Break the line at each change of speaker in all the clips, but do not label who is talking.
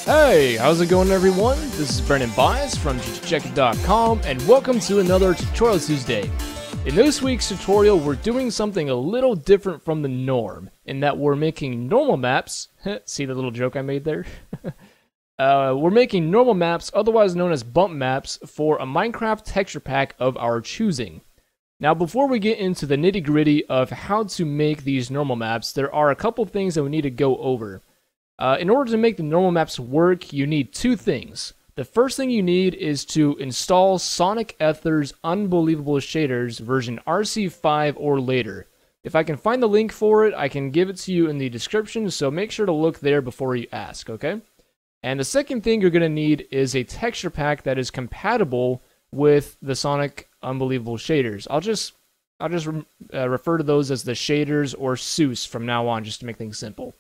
Hey, how's it going everyone? This is Brendan Bias from GGCheckit.com and welcome to another Tutorial Tuesday. In this week's tutorial, we're doing something a little different from the norm, in that we're making normal maps. See the little joke I made there? We're making normal maps, otherwise known as bump maps, for a Minecraft texture pack of our choosing. Now, before we get into the nitty-gritty of how to make these normal maps, there are a couple things that we need to go over. In order to make the normal maps work, you need two things. The first thing you need is to install Sonic Ether's Unbelievable Shaders version RC5 or later. If I can find the link for it, I can give it to you in the description, so make sure to look there before you ask, okay? And the second thing you're going to need is a texture pack that is compatible with the Sonic Unbelievable Shaders. I'll just refer to those as the shaders or SEUS from now on, just to make things simple.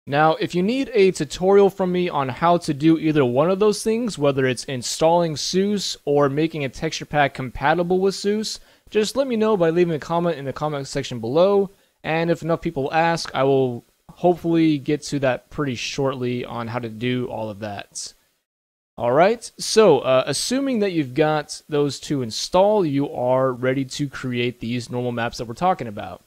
Now, if you need a tutorial from me on how to do either one of those things, whether it's installing SEUS or making a texture pack compatible with SEUS, just let me know by leaving a comment in the comment section below, and if enough people ask, I will hopefully get to that pretty shortly on how to do all of that. Alright, so assuming that you've got those two installed, you are ready to create these normal maps that we're talking about.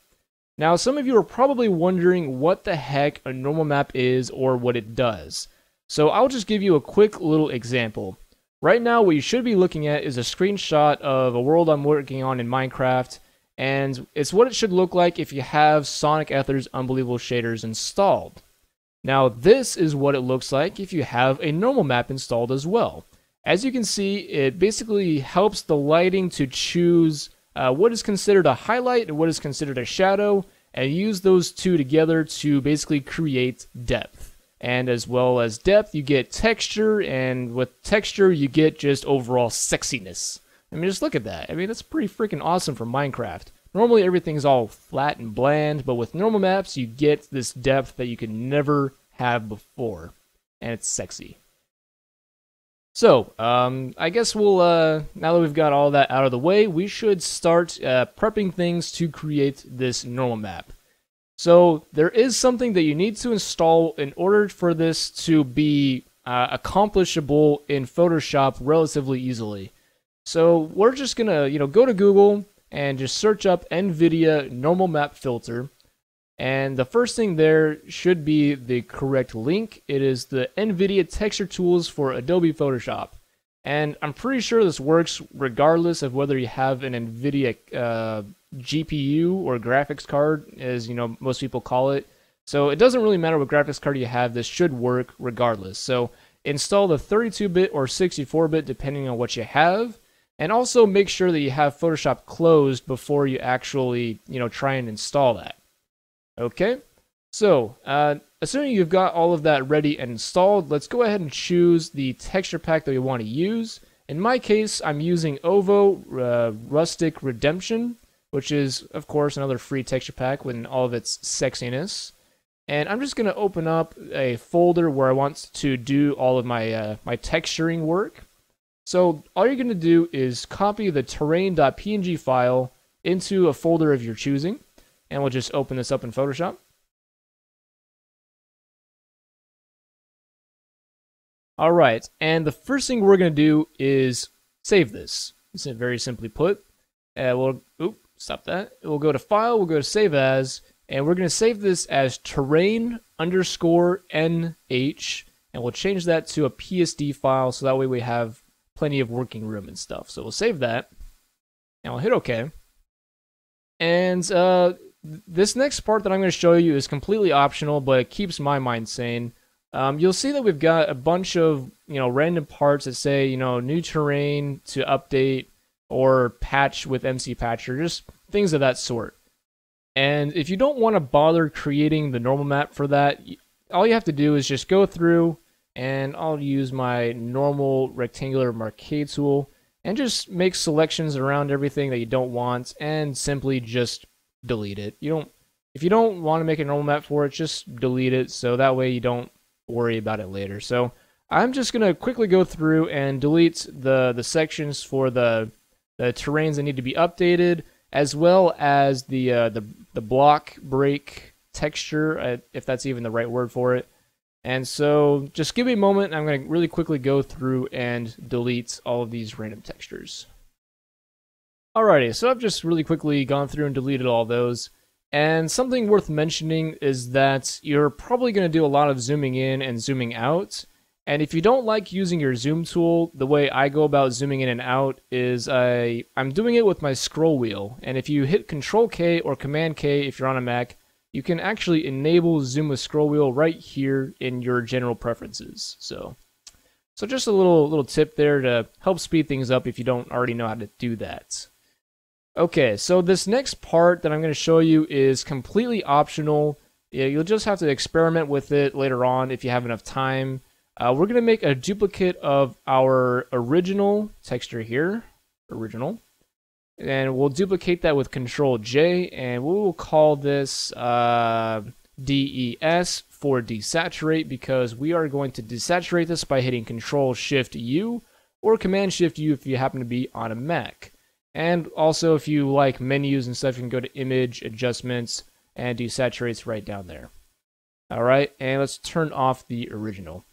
Now, some of you are probably wondering what the heck a normal map is or what it does. So I'll just give you a quick little example. Right now, what you should be looking at is a screenshot of a world I'm working on in Minecraft, and it's what it should look like if you have Sonic Ether's Unbelievable Shaders installed. Now, this is what it looks like if you have a normal map installed as well. As you can see, it basically helps the lighting to choose what is considered a highlight and what is considered a shadow, and use those two together to basically create depth. And as well as depth, you get texture, and with texture, you get just overall sexiness. I mean, just look at that. I mean, that's pretty freaking awesome for Minecraft. Normally, everything's all flat and bland, but with normal maps, you get this depth that you could never have before, and it's sexy. So, I guess we'll, now that we've got all that out of the way, we should start prepping things to create this normal map. So, there is something that you need to install in order for this to be accomplishable in Photoshop relatively easily. So, we're just gonna, go to Google and just search up NVIDIA normal map filter. And the first thing there should be the correct link. It is the NVIDIA Texture Tools for Adobe Photoshop. And I'm pretty sure this works regardless of whether you have an NVIDIA GPU or graphics card, as most people call it. So it doesn't really matter what graphics card you have, this should work regardless. So install the 32-bit or 64-bit depending on what you have. And also make sure that you have Photoshop closed before you actually, try and install that. Okay, so assuming you've got all of that ready and installed, let's go ahead and choose the texture pack that we want to use. In my case, I'm using OVO Rustic Redemption, which is, of course, another free texture pack with all of its sexiness. And I'm just going to open up a folder where I want to do all of my, my texturing work. So all you're going to do is copy the terrain.png file into a folder of your choosing. And we'll just open this up in Photoshop. Alright, and the first thing we're going to do is save this. This is very simply put. Stop that. We'll go to File, we'll go to Save As, and we're going to save this as terrain_nh, and we'll change that to a PSD file so that way we have plenty of working room and stuff. So we'll save that, and we'll hit OK. And this next part that I'm going to show you is completely optional, but it keeps my mind sane. You'll see that we've got a bunch of, random parts that say, new terrain to update or patch with MC Patcher, just things of that sort. And if you don't want to bother creating the normal map for that, all you have to do is just go through, and I'll use my normal rectangular marquee tool and just make selections around everything that you don't want and simply just delete it. If you don't want to make a normal map for it, just delete it so that way you don't worry about it later. So I'm just going to quickly go through and delete the sections for the terrains that need to be updated, as well as the block break texture, if that's even the right word for it. And so just give me a moment. I'm going to really quickly go through and delete all of these random textures. Alrighty, so I've just really quickly gone through and deleted all those. And something worth mentioning is that you're probably going to do a lot of zooming in and zooming out. And if you don't like using your zoom tool, the way I go about zooming in and out is I'm doing it with my scroll wheel. And if you hit Control K or Command K if you're on a Mac, you can actually enable zoom with scroll wheel right here in your general preferences. So just a little tip there to help speed things up if you don't already know how to do that. Okay, so this next part that I'm going to show you is completely optional. You'll just have to experiment with it later on if you have enough time. We're going to make a duplicate of our original texture here, and we'll duplicate that with Control J, and we will call this DES for desaturate, because we are going to desaturate this by hitting Control Shift U or Command Shift U if you happen to be on a Mac. And also, if you like menus and stuff, you can go to Image, Adjustments, and Desaturate's right down there. Alright, and let's turn off the original.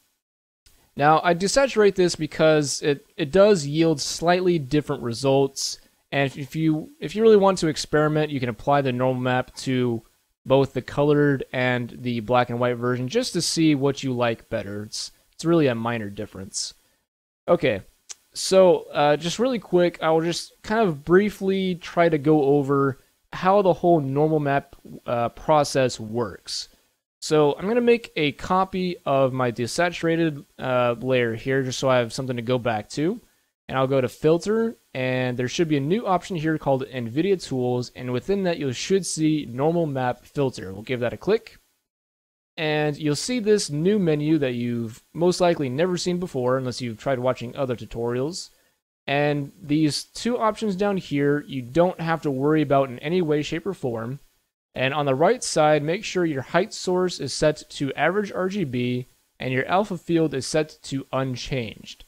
Now, I desaturate this because it does yield slightly different results, and if you really want to experiment, you can apply the normal map to both the colored and the black and white version just to see what you like better. It's really a minor difference. Okay. So, just really quick, I will just kind of briefly try to go over how the whole normal map process works. So, I'm going to make a copy of my desaturated layer here, just so I have something to go back to. And I'll go to Filter, and there should be a new option here called NVIDIA Tools, and within that you should see Normal Map Filter. We'll give that a click. And you'll see this new menu that you've most likely never seen before unless you've tried watching other tutorials. And these two options down here, you don't have to worry about in any way, shape, or form. And on the right side, make sure your height source is set to average RGB and your alpha field is set to unchanged.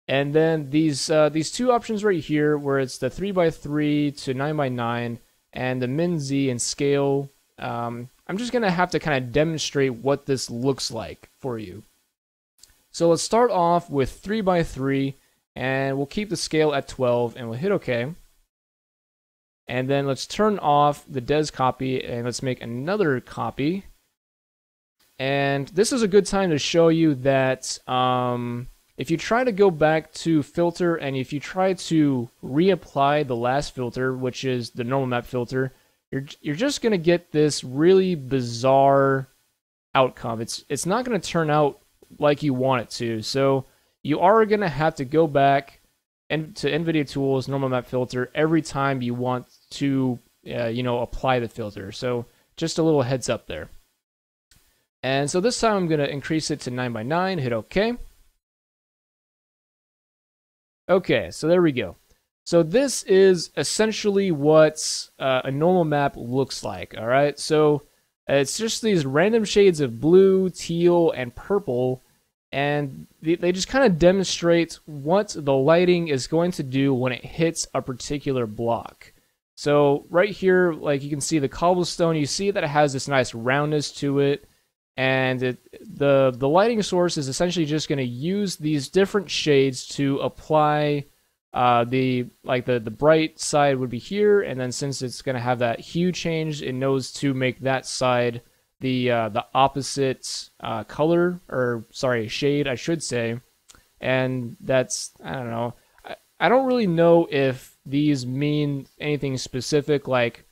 And then these two options right here, where it's the 3x3 to 9x9 and the min Z and scale, I'm just going to have to kind of demonstrate what this looks like for you. So let's start off with 3x3, and we'll keep the scale at 12, and we'll hit OK. And then let's turn off the des copy, and let's make another copy. And this is a good time to show you that if you try to go back to filter, and if you try to reapply the last filter, which is the normal map filter, you're just going to get this really bizarre outcome. It's not going to turn out like you want it to. So you are going to have to go back and to NVIDIA Tools, Normal Map Filter, every time you want to apply the filter. So just a little heads up there. And so this time I'm going to increase it to 9x9, hit OK. Okay, so there we go. So this is essentially what a normal map looks like, all right? So it's just these random shades of blue, teal, and purple, and they just kind of demonstrate what the lighting is going to do when it hits a particular block. So right here, like you can see the cobblestone, you see that it has this nice roundness to it, and the lighting source is essentially just going to use these different shades to apply. The bright side would be here, and then since it's going to have that hue change, it knows to make that side the opposite color, or sorry, shade, I should say. And that's, I don't know. I don't really know if these mean anything specific, like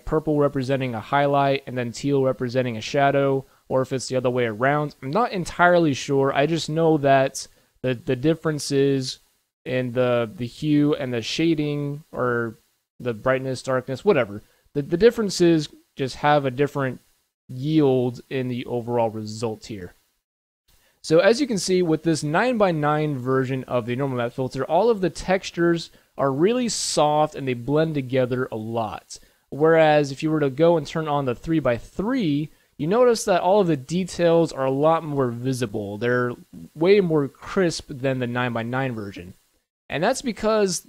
purple representing a highlight and then teal representing a shadow, or if it's the other way around. I'm not entirely sure. I just know that the differences in the hue and the shading, or the brightness, darkness, whatever. The differences just have a different yield in the overall result here. So as you can see, with this 9x9 version of the normal map filter, all of the textures are really soft and they blend together a lot. Whereas if you were to go and turn on the 3x3, you notice that all of the details are a lot more visible. They're way more crisp than the 9x9 version. And that's because,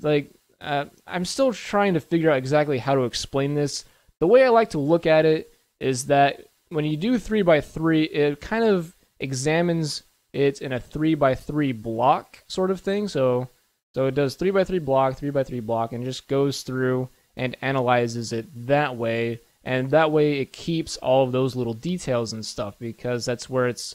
I'm still trying to figure out exactly how to explain this. The way I like to look at it is that when you do 3x3, it kind of examines it in a 3x3 block sort of thing. So it does 3x3 block, 3x3 block, and just goes through and analyzes it that way. And that way it keeps all of those little details and stuff, because that's where it's,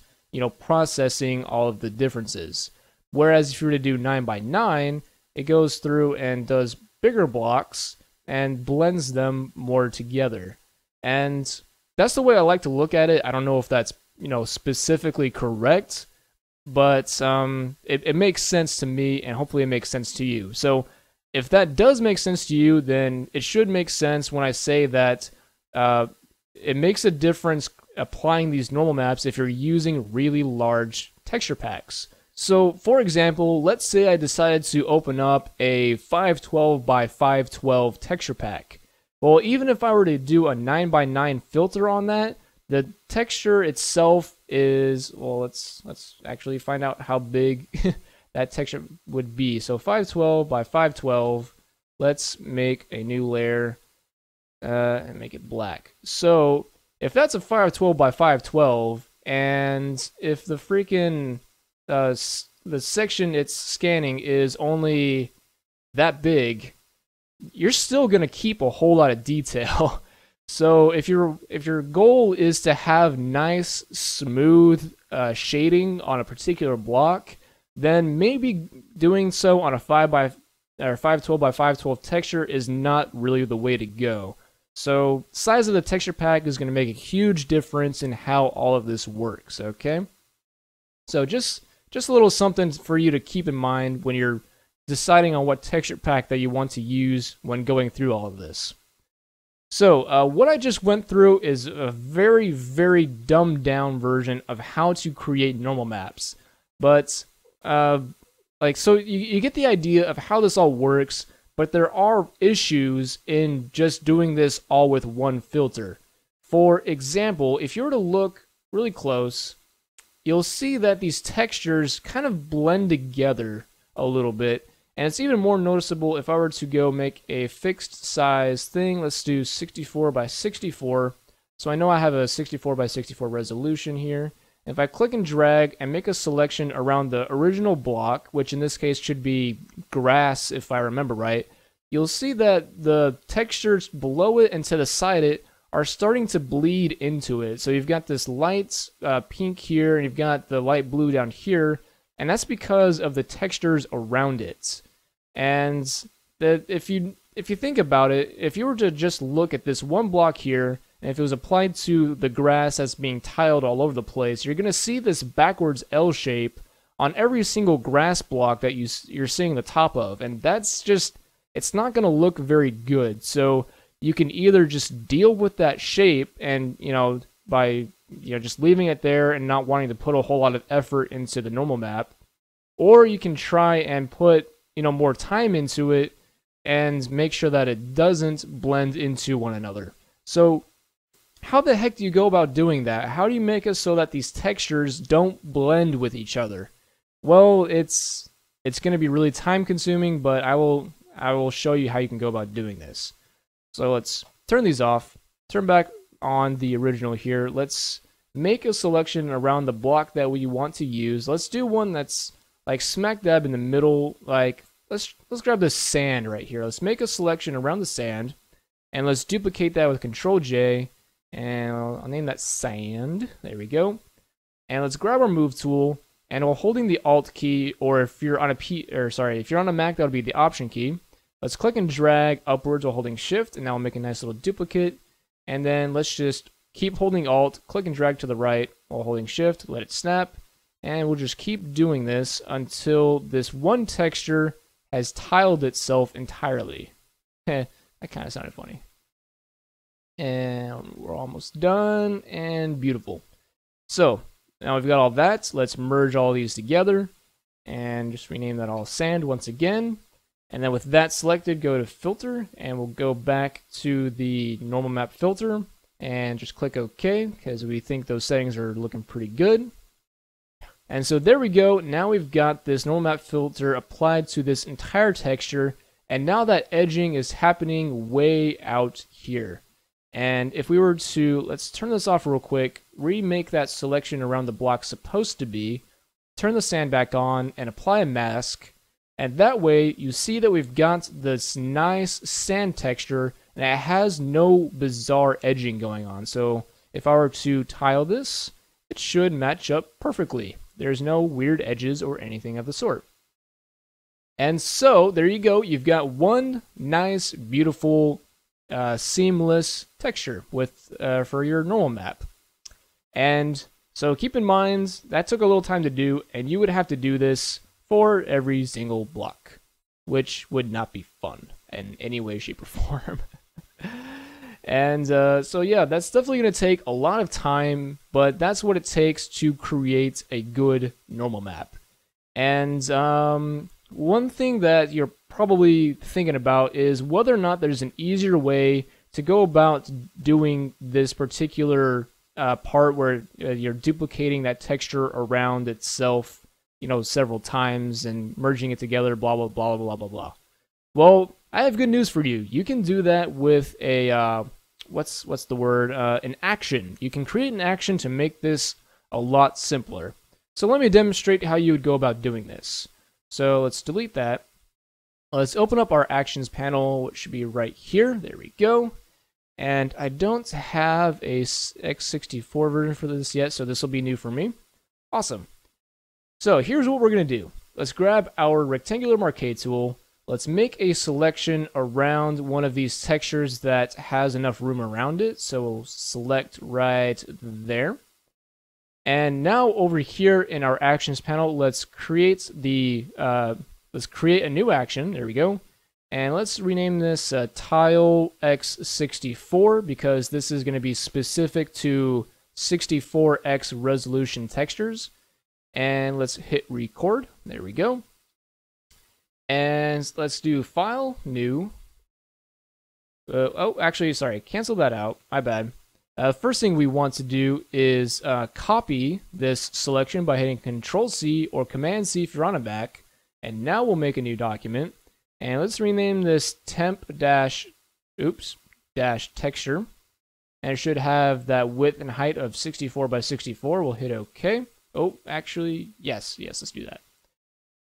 processing all of the differences. Whereas if you were to do 9x9, it goes through and does bigger blocks and blends them more together. And that's the way I like to look at it. I don't know if that's, specifically correct, but it makes sense to me, and hopefully it makes sense to you. So if that does make sense to you, then it should make sense when I say that it makes a difference applying these normal maps if you're using really large texture packs. So for example, let's say I decided to open up a 512 by 512 texture pack. Well, even if I were to do a 9x9 filter on that, the texture itself is, well, let's actually find out how big that texture would be. So 512 by 512, let's make a new layer and make it black. So if that's a 512 by 512, and if the freaking the section it's scanning is only that big, you're still gonna keep a whole lot of detail. So if your goal is to have nice smooth shading on a particular block, then maybe doing so on a 512 by 512 texture is not really the way to go. So size of the texture pack is going to make a huge difference in how all of this works, okay? So just a little something for you to keep in mind when you're deciding on what texture pack that you want to use when going through all of this. So what I just went through is a very, very dumbed down version of how to create normal maps. But so you get the idea of how this all works. But there are issues in just doing this all with one filter. For example, if you were to look really close, you'll see that these textures kind of blend together a little bit. And it's even more noticeable if I were to go make a fixed size thing. Let's do 64 by 64. So I know I have a 64 by 64 resolution here. If I click and drag and make a selection around the original block, which in this case should be grass if I remember right, you'll see that the textures below it and to the side it are starting to bleed into it. So you've got this light pink here, and you've got the light blue down here, and that's because of the textures around it. And if you think about it, if you were to just look at this one block here, and if it was applied to the grass that's being tiled all over the place, you're going to see this backwards L shape on every single grass block that you're seeing the top of. And that's just, it's not going to look very good. So you can either just deal with that shape and, by, just leaving it there and not wanting to put a whole lot of effort into the normal map, or you can try and put, more time into it and make sure that it doesn't blend into one another. So how the heck do you go about doing that? How do you make it so that these textures don't blend with each other? Well, it's going to be really time consuming, but I will show you how you can go about doing this. So let's turn these off, turn back on the original here. Let's make a selection around the block that we want to use. Let's do one that's like smack dab in the middle. Like let's grab this sand right here. Let's make a selection around the sand, and let's duplicate that with Control J. And I'll name that sand. There we go. And let's grab our move tool, and while holding the Alt key, or if you're on if you're on a Mac, that would be the Option key. Let's click and drag upwards while holding Shift, and now we'll make a nice little duplicate. And then let's just keep holding Alt, click and drag to the right while holding Shift, let it snap, and we'll just keep doing this until this one texture has tiled itself entirely. That kind of sounded funny. And we're almost done, and beautiful. So now we've got all that. Let's merge all these together and just rename that all sand once again. And then with that selected, go to filter, and we'll go back to the normal map filter and just click OK, because we think those settings are looking pretty good. And so there we go. Now we've got this normal map filter applied to this entire texture, and now that edging is happening way out here. And if we were to, let's turn this off real quick, remake that selection around the block supposed to be, turn the sand back on, and apply a mask. And that way, you see that we've got this nice sand texture, and it has no bizarre edging going on. So if I were to tile this, it should match up perfectly. There's no weird edges or anything of the sort. And so, there you go. You've got one nice, beautiful, seamless texture with for your normal map. And so keep in mind, that took a little time to do, and you would have to do this for every single block, which would not be fun in any way, shape, or form. And so yeah, that's definitely going to take a lot of time, but that's what it takes to create a good normal map. And one thing that you're probably thinking about is whether or not there's an easier way to go about doing this particular part where you're duplicating that texture around itself, you know, several times and merging it together, blah, blah, blah, blah, blah, blah. Well, I have good news for you. You can do that with a, what's the word? An action. You can create an action to make this a lot simpler. So let me demonstrate how you would go about doing this. So let's delete that. Let's open up our actions panel, which should be right here. There we go. And I don't have a x64 version for this yet, so this will be new for me. Awesome. So here's what we're going to do. Let's grab our rectangular marquee tool. Let's make a selection around one of these textures that has enough room around it. So we'll select right there. And now over here in our actions panel, let's create the let's create a new action. There we go. And let's rename this Tile X64 because this is going to be specific to 64x resolution textures. And let's hit record. There we go. And let's do File, New. Oh, actually, sorry, cancel that out. My bad. First thing we want to do is copy this selection by hitting Control-C or Command-C if you're on a Mac. And now we'll make a new document. And let's rename this temp-texture. And it should have that width and height of 64 by 64. We'll hit OK. Oh, actually, yes, let's do that.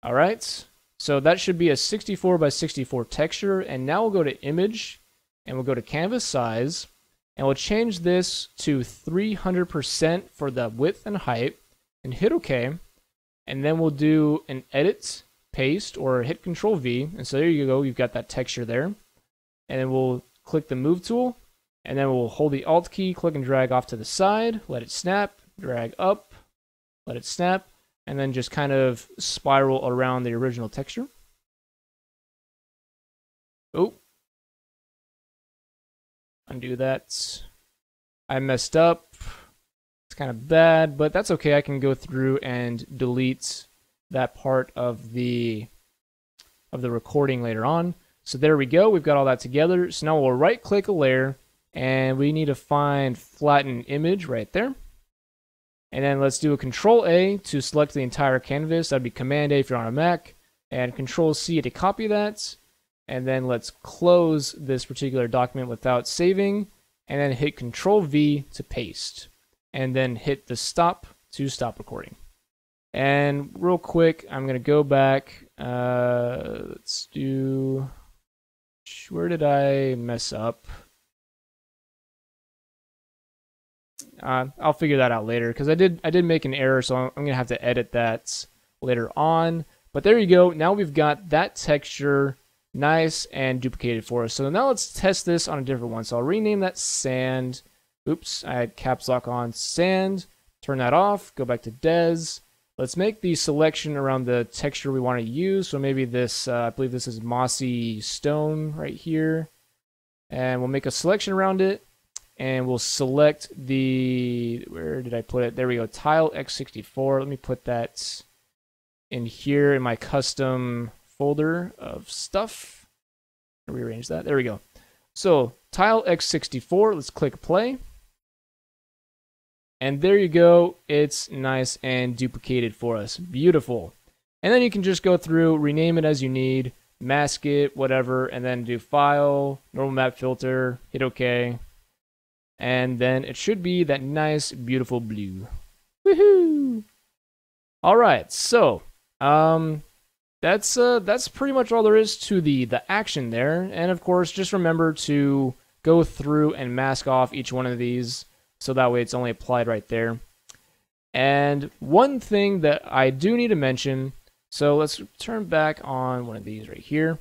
All right. So that should be a 64 by 64 texture. And now we'll go to Image, and we'll go to Canvas Size. And we'll change this to 300% for the width and height, and hit OK. And then we'll do an Edit, Paste, or hit Control-V. And so there you go, you've got that texture there. And then we'll click the Move tool, and then we'll hold the Alt key, click and drag off to the side, let it snap, drag up, let it snap, and then just kind of spiral around the original texture. Oh. Undo that. I messed up. It's kind of bad, but that's okay. I can go through and delete that part of the recording later on. So there we go. We've got all that together. So now we'll right-click a layer, and we need to find Flatten Image right there. And then let's do a Control-A to select the entire canvas. That'd be Command-A if you're on a Mac, and Control-C to copy that. And then let's close this particular document without saving, and then hit Control-V to paste. And then hit the stop to stop recording. And real quick, I'm going to go back. Let's do... Where did I mess up? I'll figure that out later, because I did make an error, so I'm going to have to edit that later on. But there you go. Now we've got that texture nice and duplicated for us. So now let's test this on a different one. So I'll rename that Sand. Oops, I had caps lock on. Sand. Turn that off. Go back to Des. Let's make the selection around the texture we want to use. So maybe this, I believe this is Mossy Stone right here. And we'll make a selection around it. And we'll select the, where did I put it? There we go, Tile X64. Let me put that in here in my custom folder of stuff. Rearrange that. There we go. So Tile X64, let's click play. And there you go. It's nice and duplicated for us. Beautiful. And then you can just go through, rename it as you need, mask it, whatever, and then do File, Normal Map Filter, hit OK. and then it should be that nice, beautiful blue. Woohoo! All right, so that's pretty much all there is to the action there, and of course, just remember to go through and mask off each one of these, so that way it's only applied right there. And one thing that I do need to mention, so let's turn back on one of these right here.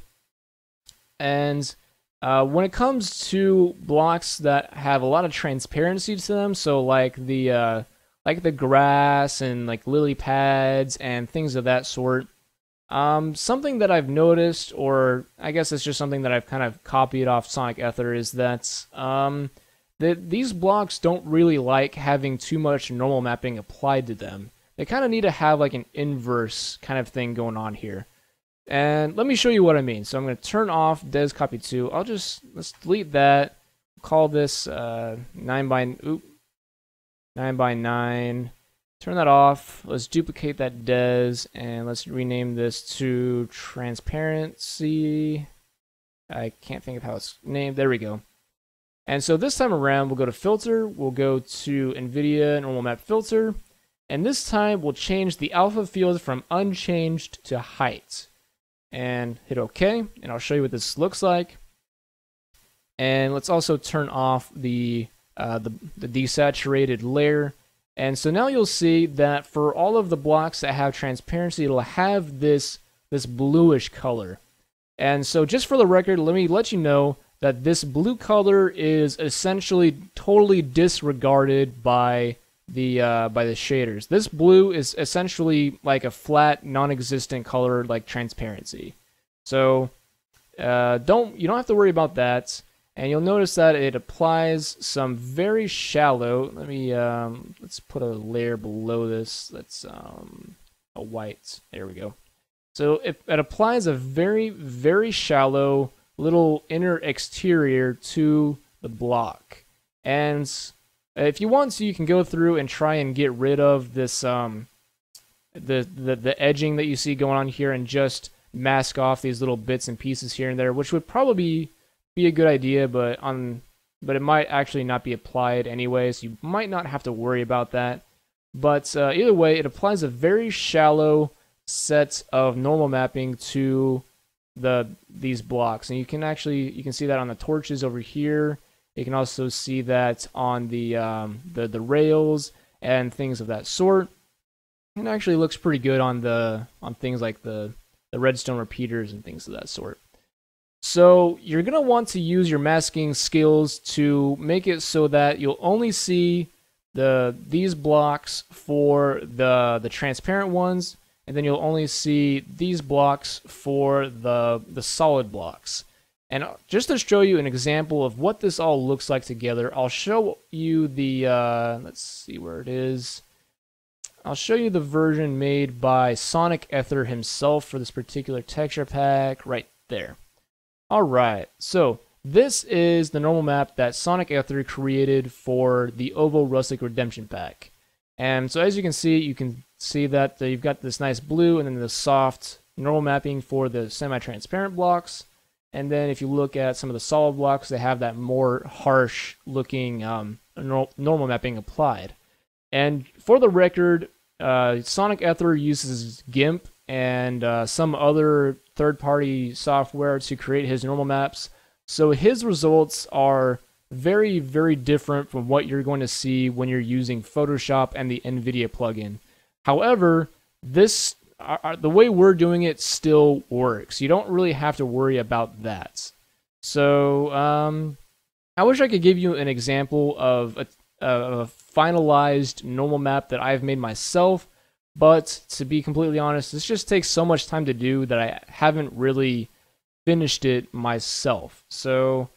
And when it comes to blocks that have a lot of transparency to them, so like the grass and like lily pads and things of that sort, something that I've noticed, or I guess it's just something that I've kind of copied off Sonic Ether, is that these blocks don't really like having too much normal mapping applied to them. They kind of need to have like an inverse kind of thing going on here. And let me show you what I mean. So I'm going to turn off Des Copy 2. Let's delete that. Call this 9 by 9. Turn that off. Let's duplicate that Des, and let's rename this to Transparency. I can't think of how it's named. There we go. And so this time around, we'll go to Filter. We'll go to NVIDIA Normal Map Filter. And this time, we'll change the alpha field from unchanged to height. And hit OK, and I'll show you what this looks like. And let's also turn off the desaturated layer. And so now you'll see that for all of the blocks that have transparency, it'll have this bluish color. And so just for the record, let me let you know that this blue color is essentially totally disregarded by the shaders. This blue is essentially like a flat, non-existent color like transparency. So you don't have to worry about that. And you'll notice that it applies some very shallow. Let's put a layer below this. That's a white. There we go. So it applies a very, very shallow little inner exterior to the block. And if you want to, you can go through and try and get rid of this the edging that you see going on here and just mask off these little bits and pieces here and there, which would probably be a good idea, but it might actually not be applied anyway, so you might not have to worry about that. But either way, it applies a very shallow set of normal mapping to these blocks, and you can see that on the torches over here. You can also see that on the rails and things of that sort. It actually looks pretty good on things like the redstone repeaters and things of that sort. So you're going to want to use your masking skills to make it so that you'll only see these blocks for the transparent ones, and then you'll only see these blocks for the solid blocks. And just to show you an example of what this all looks like together, I'll show you let's see where it is. I'll show you the version made by Sonic Ether himself for this particular texture pack right there. Alright, so this is the normal map that Sonic Ether created for the Ovo Rustic Redemption Pack. And so as you can see that you've got this nice blue and then the soft normal mapping for the semi-transparent blocks. And then if you look at some of the solid blocks, they have that more harsh looking normal mapping applied. And for the record, Sonic Ether uses GIMP and some other third-party software to create his normal maps. So his results are very, very different from what you're going to see when you're using Photoshop and the NVIDIA plugin. However, the way we're doing it still works. You don't really have to worry about that. So I wish I could give you an example of a finalized normal map that I've made myself, but to be completely honest, this just takes so much time to do that I haven't really finished it myself. So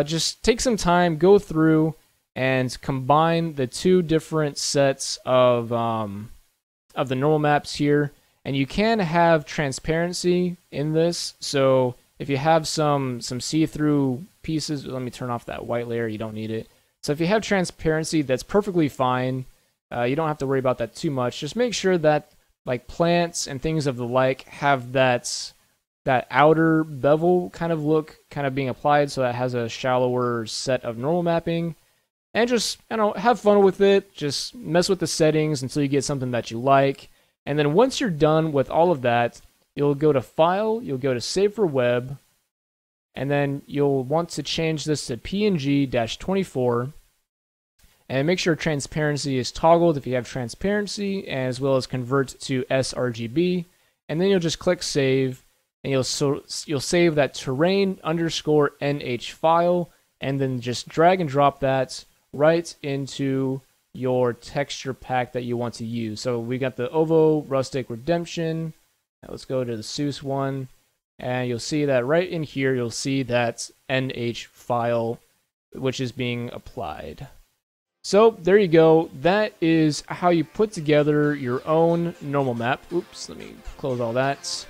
just take some time, go through, and combine the two different sets of the normal maps here. And you can have transparency in this. So if you have some see-through pieces, let me turn off that white layer, you don't need it. So if you have transparency, that's perfectly fine. You don't have to worry about that too much. Just make sure that like plants and things of the like have that outer bevel kind of look kind of being applied, so that has a shallower set of normal mapping. and just, have fun with it. Just mess with the settings until you get something that you like. And then once you're done with all of that, you'll go to File, you'll go to Save for Web, and then you'll want to change this to PNG-24. And make sure transparency is toggled if you have transparency, as well as convert to sRGB. And then you'll just click Save, and you'll save that terrain_nh file, and then just drag and drop that right into your texture pack that you want to use. So we got the Ovo Rustic Redemption. Now let's go to the Seuss one, and you'll see that right in here, you'll see that NH file, which is being applied. So there you go. That is how you put together your own normal map. Oops, let me close all that.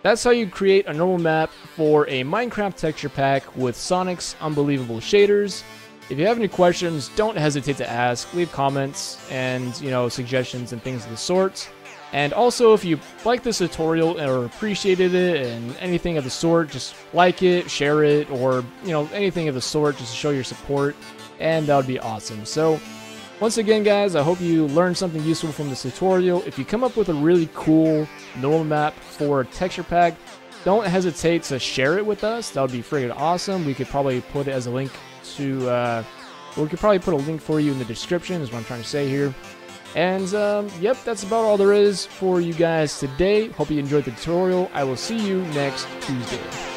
That's how you create a normal map for a Minecraft texture pack with Sonic's unbelievable shaders. If you have any questions, don't hesitate to ask. Leave comments and, suggestions and things of the sort. And also, if you like this tutorial or appreciated it and anything of the sort, just like it, share it, or, anything of the sort just to show your support. And that would be awesome. So, once again, guys, I hope you learned something useful from this tutorial. If you come up with a really cool normal map for a texture pack, don't hesitate to share it with us. That would be friggin' awesome. We could probably put it as a link to, we could probably put a link for you in the description, is what I'm trying to say here. And, yep, that's about all there is for you guys today. Hope you enjoyed the tutorial. I will see you next Tuesday.